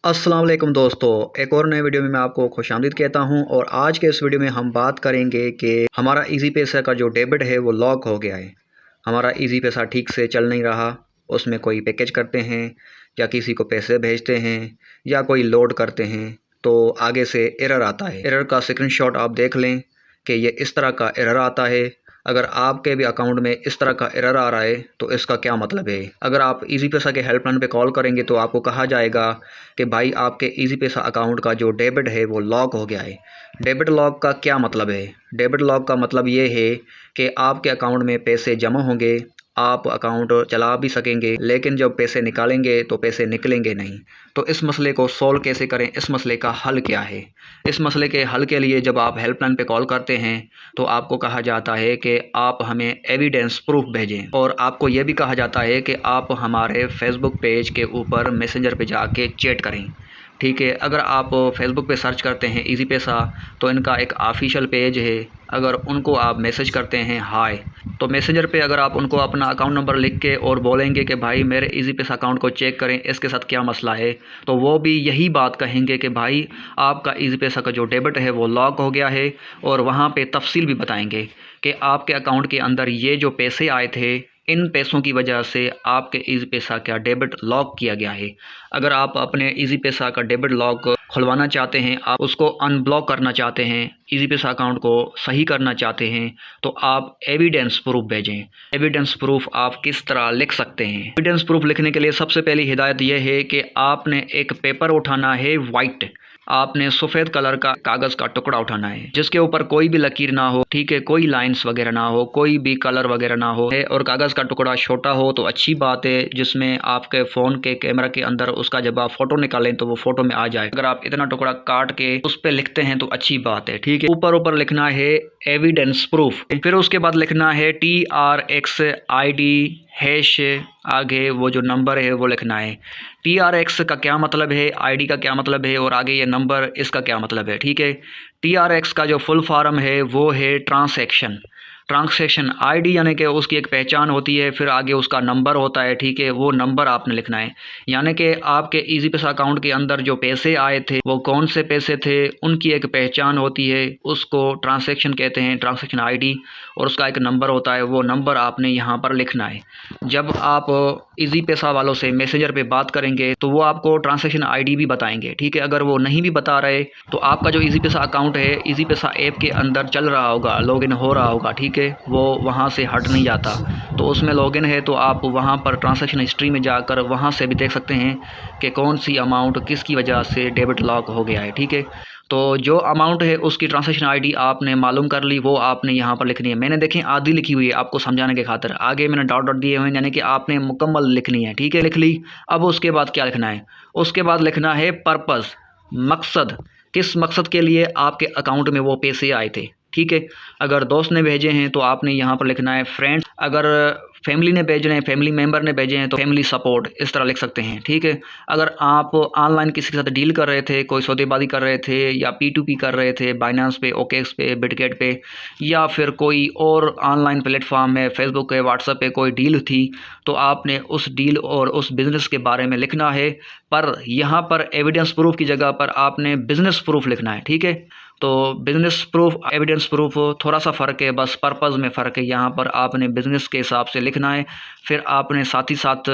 अस्सलाम वालेकुम दोस्तों, एक और नए वीडियो में मैं आपको खुशामदीद कहता हूं। और आज के इस वीडियो में हम बात करेंगे कि हमारा इजी पैसा का जो डेबिट है वो लॉक हो गया है। हमारा इजी पैसा ठीक से चल नहीं रहा, उसमें कोई पैकेज करते हैं या किसी को पैसे भेजते हैं या कोई लोड करते हैं तो आगे से एरर आता है। एरर का स्क्रीनशॉट आप देख लें कि ये इस तरह का एरर आता है। अगर आपके भी अकाउंट में इस तरह का एरर आ रहा है तो इसका क्या मतलब है। अगर आप इजी पैसा के हेल्पलाइन पे कॉल करेंगे तो आपको कहा जाएगा कि भाई आपके इजी पैसा अकाउंट का जो डेबिट है वो लॉक हो गया है। डेबिट लॉक का क्या मतलब है? डेबिट लॉक का मतलब ये है कि आपके अकाउंट में पैसे जमा होंगे, आप अकाउंट चला भी सकेंगे, लेकिन जब पैसे निकालेंगे तो पैसे निकलेंगे नहीं। तो इस मसले को सॉल्व कैसे करें, इस मसले का हल क्या है? इस मसले के हल के लिए जब आप हेल्पलाइन पे कॉल करते हैं तो आपको कहा जाता है कि आप हमें एविडेंस प्रूफ भेजें, और आपको ये भी कहा जाता है कि आप हमारे फेसबुक पेज के ऊपर मैसेंजर पे जाके चैट करें। ठीक है, अगर आप फेसबुक पे सर्च करते हैं इजी पैसा तो इनका एक ऑफिशियल पेज है। अगर उनको आप मैसेज करते हैं हाय, तो मैसेंजर पे अगर आप उनको अपना अकाउंट नंबर लिख के और बोलेंगे कि भाई मेरे इजी पैसा अकाउंट को चेक करें, इसके साथ क्या मसला है, तो वो भी यही बात कहेंगे कि भाई आपका इजी पैसा का जो डेबिट है वो लॉक हो गया है। और वहाँ पे तफसील भी बताएंगे कि आपके अकाउंट के अंदर ये जो पैसे आए थे, इन पैसों की वजह से आपके इजी पैसा का डेबिट लॉक किया गया है। अगर आप अपने इजी पैसा का डेबिट लॉक खुलवाना चाहते हैं, आप उसको अनब्लॉक करना चाहते हैं, इजी पैसा अकाउंट को सही करना चाहते हैं, तो आप एविडेंस प्रूफ भेजें। एविडेंस प्रूफ आप किस तरह लिख सकते हैं? एविडेंस प्रूफ लिखने के लिए सबसे पहली हिदायत यह है कि आपने एक पेपर उठाना है वाइट, आपने सफ़ेद कलर का कागज़ का टुकड़ा उठाना है जिसके ऊपर कोई भी लकीर ना हो, ठीक है, कोई लाइंस वगैरह ना हो, कोई भी कलर वगैरह ना हो, और कागज़ का टुकड़ा छोटा हो तो अच्छी बात है, जिसमें आपके फ़ोन के कैमरा के अंदर उसका जब आप फ़ोटो निकालें तो वो फ़ोटो में आ जाए। अगर आप इतना टुकड़ा काट के उस पर लिखते हैं तो अच्छी बात है, ठीक है। ऊपर लिखना है एविडेंस प्रूफ, फिर उसके बाद लिखना है TRX ID हैश, आगे वो जो नंबर है वो लिखना है। TRX का क्या मतलब है, ID का क्या मतलब है, और आगे ये नंबर, इसका क्या मतलब है, ठीक है। TRX का जो फुल फॉर्म है वो है ट्रांसैक्शन ID, यानी कि उसकी एक पहचान होती है, फिर आगे उसका नंबर होता है, ठीक है, वो नंबर आपने लिखना है। यानी कि आपके इजी पैसा अकाउंट के अंदर जो पैसे आए थे वो कौन से पैसे थे, उनकी एक पहचान होती है, उसको ट्रांसैक्शन कहते हैं, ट्रांसैक्शन ID, और उसका एक नंबर होता है, वो नंबर आपने यहाँ पर लिखना है। जब आप इजी पैसा वालों से मैसेंजर पे बात करेंगे तो वो आपको ट्रांसैक्शन ID भी बताएंगे, ठीक है। अगर वो नहीं भी बता रहे तो आपका जो इजी पैसा अकाउंट है इजी पैसा ऐप के अंदर चल रहा होगा, लॉगिन हो रहा होगा, ठीक है, वो वहाँ से हट नहीं जाता। तो उसमें लॉगिन है तो आप वहाँ पर ट्रांसैक्शन हिस्ट्री में जाकर वहाँ से भी देख सकते हैं कि कौन सी अमाउंट किसकी वजह से डेबिट लॉक हो गया है, ठीक है। तो जो अमाउंट है उसकी ट्रांसैक्शन ID आपने मालूम कर ली, वो आपने यहाँ पर लिखनी है। मैंने देखें आधी लिखी हुई है आपको समझाने के खातिर, आगे मैंने डॉट डॉट दिए हुए हैं, यानी कि आपने मुकम्मल लिखनी है, ठीक है, लिख ली। अब उसके बाद क्या लिखना है? उसके बाद लिखना है पर्पस, मकसद, किस मकसद के लिए आपके अकाउंट में वो पैसे आए थे, ठीक है। अगर दोस्त ने भेजे हैं तो आपने यहाँ पर लिखना है फ्रेंड्स, अगर फैमिली ने भेजे हैं, फैमिली मेम्बर ने भेजे हैं तो फैमिली सपोर्ट, इस तरह लिख सकते हैं, ठीक है। अगर आप ऑनलाइन किसी के साथ डील कर रहे थे, कोई सौदेबाजी कर रहे थे या P2P कर रहे थे, बाइनेंस पे, OKX पे, बिटगेट पे, या फिर कोई और ऑनलाइन प्लेटफॉर्म में, फेसबुक पे, व्हाट्सएप पे कोई डील थी, तो आपने उस डील और उस बिज़नेस के बारे में लिखना है। पर यहाँ पर एविडेंस प्रूफ की जगह पर आपने बिज़नेस प्रूफ लिखना है, ठीक है। तो बिज़नेस प्रूफ, एविडेंस प्रूफ थोड़ा सा फ़र्क है, बस पर्पज़ में फ़र्क है। यहाँ पर आपने बिज़नेस के हिसाब से लिखना है, फिर आपने साथ ही साथ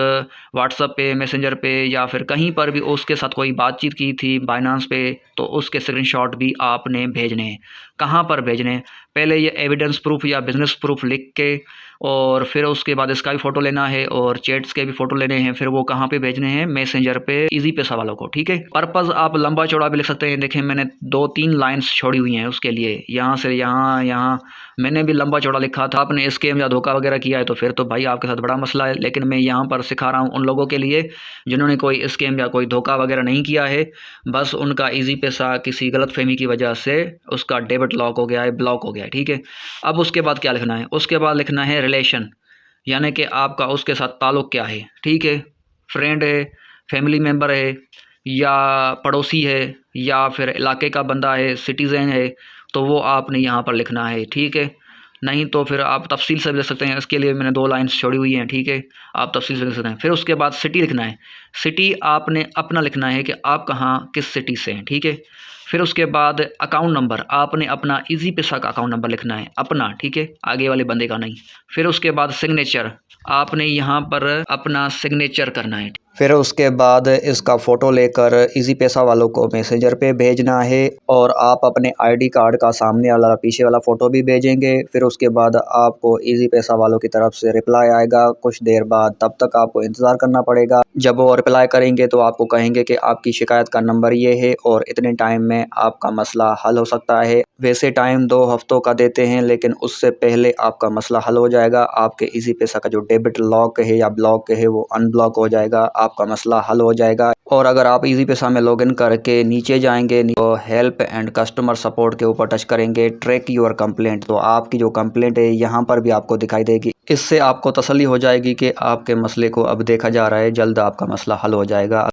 व्हाट्सएप पे, मैसेंजर पे, या फिर कहीं पर भी उसके साथ कोई बातचीत की थी बाइनेंस पे, तो उसके स्क्रीनशॉट भी आपने भेजने हैं। कहाँ पर भेजने हैं? पहले ये एविडेंस प्रूफ या बिज़नेस प्रूफ लिख के, और फिर उसके बाद इसका भी फ़ोटो लेना है और चैट्स के भी फ़ोटो लेने हैं। फिर वो कहाँ पे भेजने हैं? मैसेंजर पे, इजी पैसा वालों को, ठीक है। पर्पज़ आप लंबा चौड़ा भी लिख सकते हैं। देखें मैंने 2-3 लाइन्स छोड़ी हुई हैं उसके लिए, यहाँ से यहाँ, यहाँ मैंने भी लंबा चौड़ा लिखा था। आपने स्कैम या धोखा वगैरह किया है तो फिर तो भाई आपके साथ बड़ा मसला है, लेकिन मैं यहाँ पर सिखा रहा हूँ उन लोगों के लिए जिन्होंने कोई स्कैम या कोई धोखा वगैरह नहीं किया है, बस उनका इजी पैसा किसी गलतफहमी की वजह से उसका डेबिट लॉक हो गया है, ब्लॉक हो गया है, ठीक है। अब उसके बाद क्या लिखना है? उसके बाद लिखना है रिलेशन, यानी कि आपका उसके साथ ताल्लुक़ क्या है, ठीक है। फ्रेंड है, फैमिली मेम्बर है, या पड़ोसी है, या फिर इलाके का बंदा है, सिटीज़न है, तो वो आपने यहाँ पर लिखना है, ठीक है। नहीं तो फिर आप तफसील से भी लिख सकते हैं। इसके लिए मैंने 2 लाइन्स छोड़ी हुई हैं, ठीक है, आप तफसील से लिख सकते हैं। फिर उसके बाद सिटी लिखना है। सिटी आपने अपना लिखना है कि आप कहाँ किस सिटी से हैं, ठीक है। फिर उसके बाद अकाउंट नंबर आपने अपना इजी पैसा का अकाउंट नंबर लिखना है अपना, ठीक है, आगे वाले बंदे का नहीं। फिर उसके बाद सिग्नेचर आपने यहाँ पर अपना सिग्नेचर करना है। फिर उसके बाद इसका फ़ोटो लेकर इजी पैसा वालों को मैसेंजर पे भेजना है और आप अपने आईडी कार्ड का सामने वाला पीछे वाला फ़ोटो भी भेजेंगे। फिर उसके बाद आपको इजी पैसा वालों की तरफ से रिप्लाई आएगा कुछ देर बाद, तब तक आपको इंतज़ार करना पड़ेगा। जब वो रिप्लाई करेंगे तो आपको कहेंगे कि आपकी शिकायत का नंबर ये है और इतने टाइम में आपका मसला हल हो सकता है। वैसे टाइम 2 हफ्तों का देते हैं, लेकिन उससे पहले आपका मसला हल हो जाएगा। आपके इजी पैसा का जो डेबिट लॉक है या ब्लॉक है वो अनब्लॉक हो जाएगा, आपका मसला हल हो जाएगा। और अगर आप इजी पैसा में लॉगिन करके नीचे जाएंगे तो हेल्प एंड कस्टमर सपोर्ट के ऊपर टच करेंगे, ट्रैक योर कंप्लेंट, तो आपकी जो कंप्लेंट है यहाँ पर भी आपको दिखाई देगी। इससे आपको तसल्ली हो जाएगी कि आपके मसले को अब देखा जा रहा है, जल्द आपका मसला हल हो जाएगा।